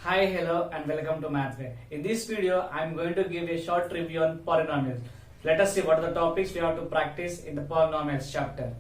Hi, hello and welcome to Mathway. In this video, I am going to give a short review on polynomials. Let us see what are the topics we have to practice in the polynomials chapter.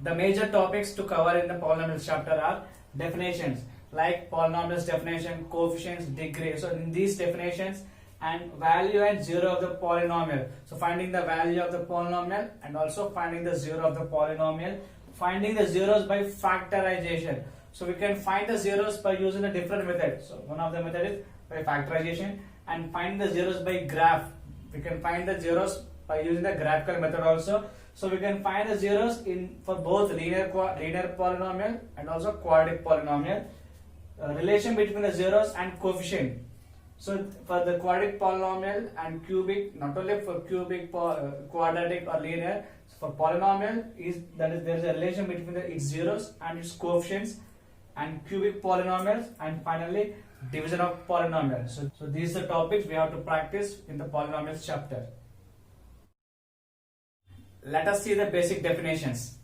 The major topics to cover in the polynomials chapter are definitions like polynomials definition, coefficients, degree. So in these definitions and value and zero of the polynomial. So finding the value of the polynomial and also finding the zero of the polynomial. Finding the zeros by factorization. So we can find the zeros by using a different method. So one of the method is by factorization, and find the zeros by graph. We can find the zeros by using the graphical method also. So we can find the zeros in for both linear polynomial and also quadratic polynomial. Relation between the zeros and coefficient. So for the quadratic polynomial and cubic, not only for cubic, quadratic or linear, so for polynomial there is a relation between its zeros and its coefficients, and cubic polynomials, and finally division of polynomials. So these are the topics we have to practice in the polynomials chapter. Let us see the basic definitions.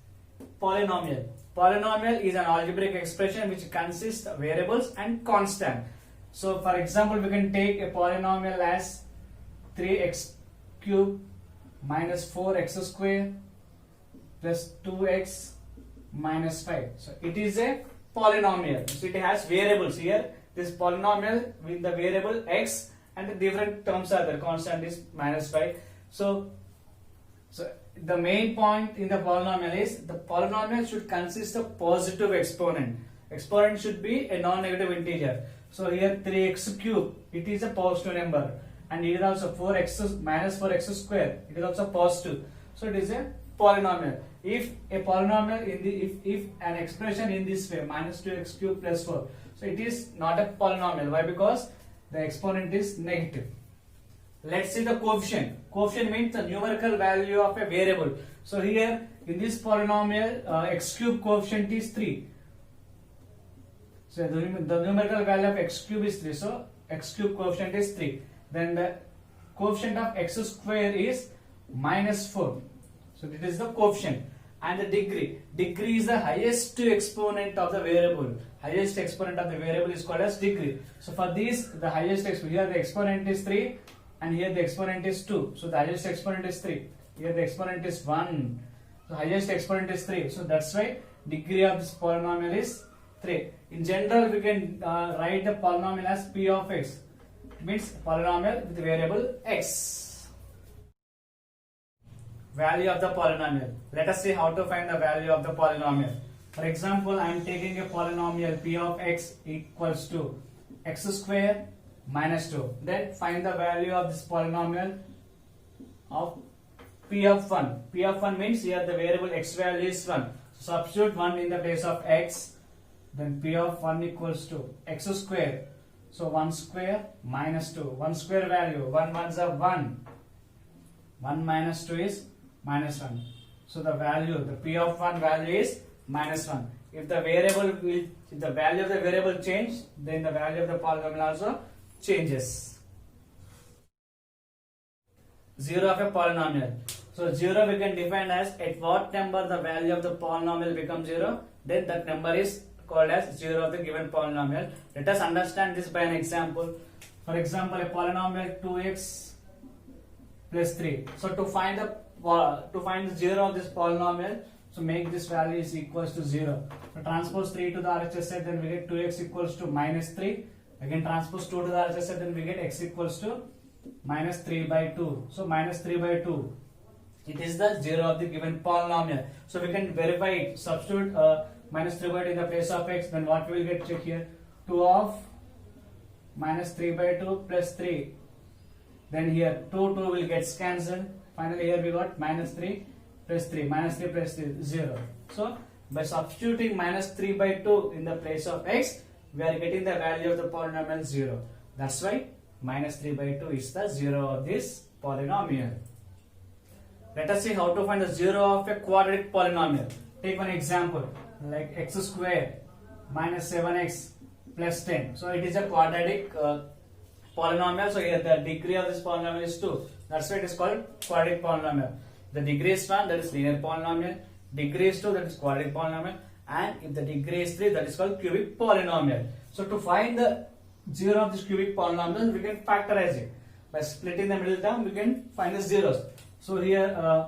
Polynomial. Polynomial is an algebraic expression which consists of variables and constant. So for example, we can take a polynomial as 3x cube minus 4x square plus 2x minus 5. So it is a polynomial. So it has variables here. This polynomial with the variable x and the different terms are there. Constant is minus 5. So the main point in the polynomial is the polynomial should consist of positive exponent. Exponent should be a non-negative integer. So here 3x cube, it is a positive number, and it is also 4x minus 4x square, it is also positive. So it is a polynomial. If a polynomial if an expression in this way minus 2x cube plus 4, so it is not a polynomial. Why? Because the exponent is negative. Let's see the coefficient. Coefficient means the numerical value of a variable. So here in this polynomial, x cube coefficient is 3. So the numerical value of x cube is 3. So x cube coefficient is 3. Then the coefficient of x square is minus 4. So this is the coefficient. And the degree. Degree is the highest exponent of the variable. Highest exponent of the variable is called as degree. So for this, the highest exponent, here the exponent is 3 and here the exponent is 2. So the highest exponent is 3. Here the exponent is 1. So highest exponent is 3. So that's why degree of this polynomial is 3. In general, we can write the polynomial as p of x. It means polynomial with the variable x. Value of the polynomial. Let us see how to find the value of the polynomial. For example, I am taking a polynomial p of x equals to x square minus 2. Then find the value of this polynomial of p of 1. P of 1 means here the variable x value is 1. So substitute 1 in the place of x. Then p of 1 equals to x square. So 1 square minus 2. 1 square value. 1 ones are 1. 1 minus 2 is minus 1. So the value, the p of 1 value is minus 1. If the value of the variable change, then the value of the polynomial also changes. Zero of a polynomial. So 0 we can define as at what number the value of the polynomial becomes 0, then that number is called as 0 of the given polynomial. Let us understand this by an example. For example, a polynomial 2x plus 3. So to find the 0 of this polynomial, so make this value is equals to 0. So transpose 3 to the RHS side, then we get 2x equals to minus 3. Again transpose 2 to the RHS side, then we get x equals to minus 3 by 2. So minus 3 by 2. It is the 0 of the given polynomial. So we can verify it. Substitute minus 3 by 2 in the place of x. Then what we will get, check here. 2 of minus 3 by 2 plus 3. Then here 2 will get cancelled. Finally here we got minus 3 plus 3. Minus 3 plus 3, 0. So by substituting minus 3 by 2 in the place of x, we are getting the value of the polynomial 0. That's why minus 3 by 2 is the 0 of this polynomial. Let us see how to find the 0 of a quadratic polynomial. Take one example like x square minus 7x plus 10. So it is a quadratic polynomial. So here the degree of this polynomial is 2. That's why it is called quadratic polynomial. The degree is 1, that is linear polynomial. Degree is 2, that is quadratic polynomial. and if the degree is 3, that is called cubic polynomial. So to find the 0 of this cubic polynomial, we can factorize it. By splitting the middle term, we can find the zeros. So here,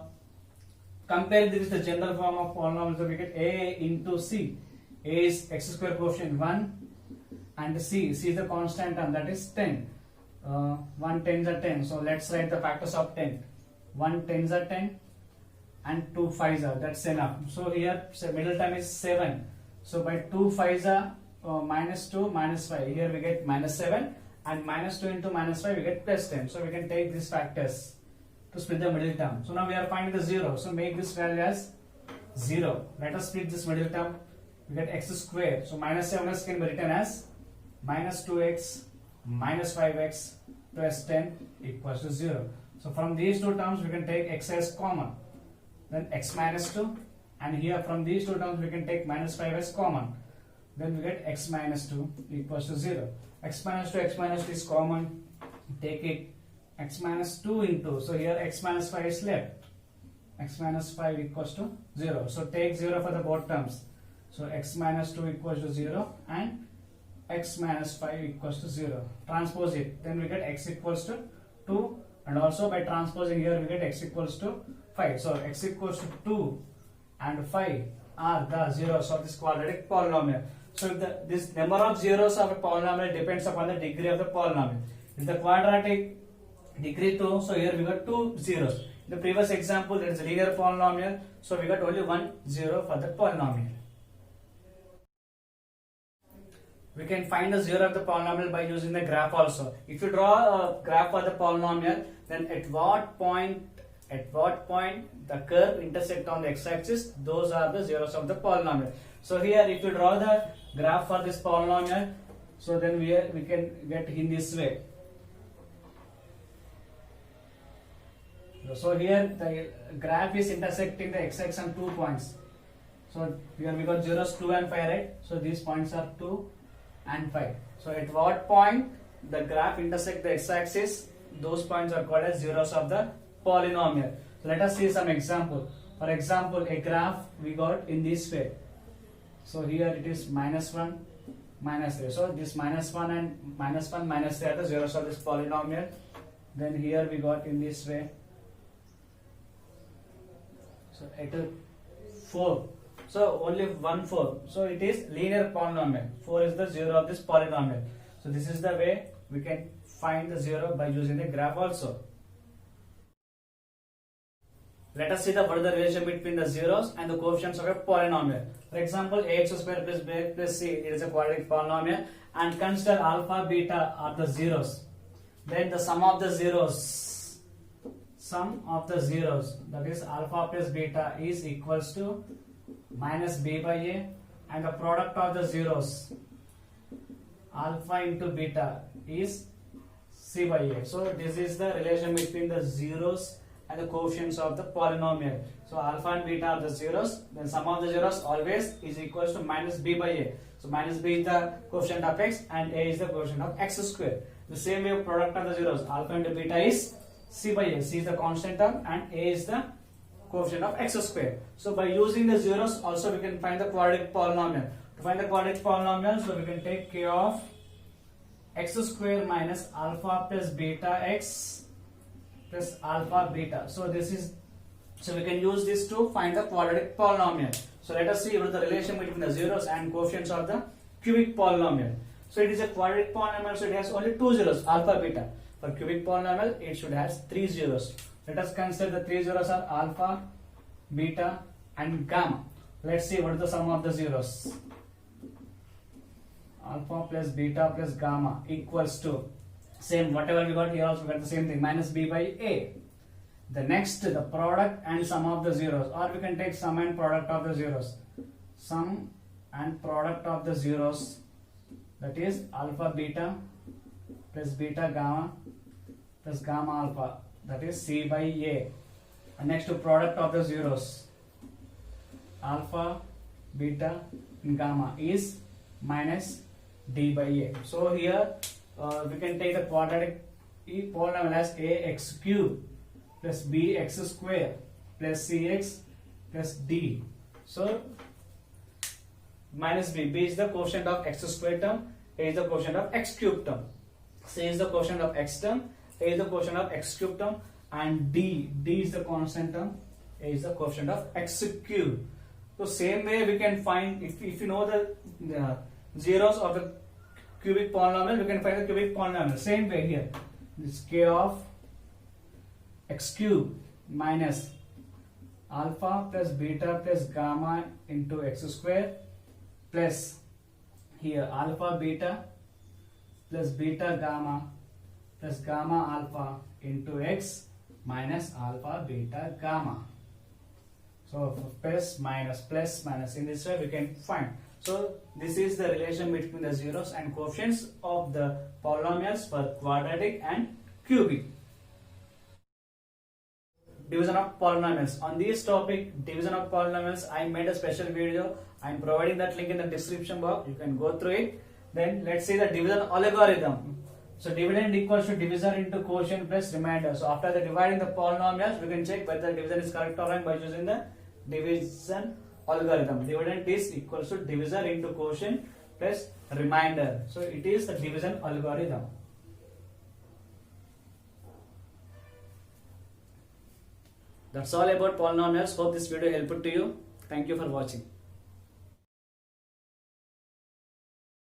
compare this with the general form of polynomial. So we get a into c. A is x square coefficient 1 and c is the constant term, that is 10. 1 tens are 10. So let's write the factors of 10. 1 tens are 10 and 2 5s are, that's enough. So here middle term is 7. So by 2 5s are minus 2 minus 5. Here we get minus 7 and minus 2 into minus 5 we get plus 10. So we can take these factors to split the middle term. So now we are finding the 0. So make this value as 0. Let us split this middle term. We get x square. So minus 7x can be written as minus 2x minus 5x plus 10 equals to 0. So from these two terms we can take x as common. Then x minus 2, and here from these two terms we can take minus 5 as common. Then we get x minus 2 equals to 0. X minus 2 is common. Take it. X minus 2 into, so here x minus 5 is left. X minus 5 equals to 0. So take 0 for the both terms. So x minus 2 equals to 0 and x minus 5 equals to 0. Transpose it. Then we get x equals to 2, and also by transposing here we get x equals to 5. So x equals to 2 and 5 are the zeros of this quadratic polynomial. So if this number of zeros of a polynomial depends upon the degree of the polynomial. If the quadratic degree 2, so here we got 2 zeros. In the previous example there is a linear polynomial, so we got only 1 0 for the polynomial. We can find the 0 of the polynomial by using the graph also. If you draw a graph for the polynomial, then at what point the curve intersect on the x-axis, those are the zeros of the polynomial. So here if you draw the graph for this polynomial, so then we can get in this way. So here the graph is intersecting the x-axis on 2 points. So here we got zeros 2 and 5, right? So these points are 2 and 5. So at what point the graph intersect the x-axis, those points are called as zeros of the polynomial. So let us see some example. For example, a graph we got in this way. So here it is minus 1, minus 3. So this minus 1 and minus 1, minus 3 are the zeros of this polynomial. Then here we got in this way. So it is 4. So only 1 4. So it is linear polynomial. 4 is the zero of this polynomial. So this is the way we can find the 0 by using the graph also. Let us see what is the relation between the zeros and the coefficients of a polynomial. For example, ax square plus b plus c is a quadratic polynomial, and consider alpha, beta are the zeros. Then the sum of the zeros, that is alpha plus beta is equals to minus b by a, and the product of the zeros, alpha into beta, is c by a. So this is the relation between the zeros and the coefficients of the polynomial. So alpha and beta are the zeros, then sum of the zeros always is equals to minus b by a. So minus b is the coefficient of x and a is the coefficient of x square. The same way product of the zeros, alpha into beta is c by a. C is the constant term and a is the coefficient of x square. So by using the zeros also we can find the quadratic polynomial. To find the quadratic polynomial, so we can take k of x square minus alpha plus beta x plus alpha beta. So we can use this to find the quadratic polynomial. So let us see what is the relation between the zeros and coefficients of the cubic polynomial. So it is a quadratic polynomial, so it has only 2 zeros, alpha beta. For cubic polynomial it should have 3 zeros. Let us consider the 3 zeros are alpha, beta and gamma. Let's see what is the sum of the zeros. Alpha plus beta plus gamma equals to, same whatever we got here also we got the same thing, minus b by a. The next, the product and sum of the zeros, or we can take sum and product of the zeros. Sum and product of the zeros, that is alpha beta plus beta gamma plus gamma alpha, that is c by a. And next, to product of the zeros, alpha, beta and gamma is minus d by a. So here we can take the quadratic polynomial as ax cube plus bx square plus cx plus d. So minus b. B is the quotient of x square term, a is the quotient of x cube term. C is the quotient of x term, a is the quotient of x cube term, and d is the constant term, a is the quotient of x cube. So same way we can find, if you know the zeros of the cubic polynomial, we can find the cubic polynomial. Same way here, this k of x cube minus alpha plus beta plus gamma into x square plus here alpha beta plus beta gamma plus gamma alpha into x minus alpha beta gamma. So plus minus in this way we can find. So this is the relation between the zeros and coefficients of the polynomials for quadratic and cubic. Division of polynomials. On this topic, division of polynomials, I made a special video. I am providing that link in the description box. You can go through it. Then let's see the division algorithm. So dividend equals to divisor into quotient plus remainder. So after the dividing the polynomials, we can check whether the division is correct or wrong by using the division algorithm. Dividend is equals to divisor into quotient plus remainder. So it is the division algorithm. That's all about polynomials. Hope this video helped to you. Thank you for watching.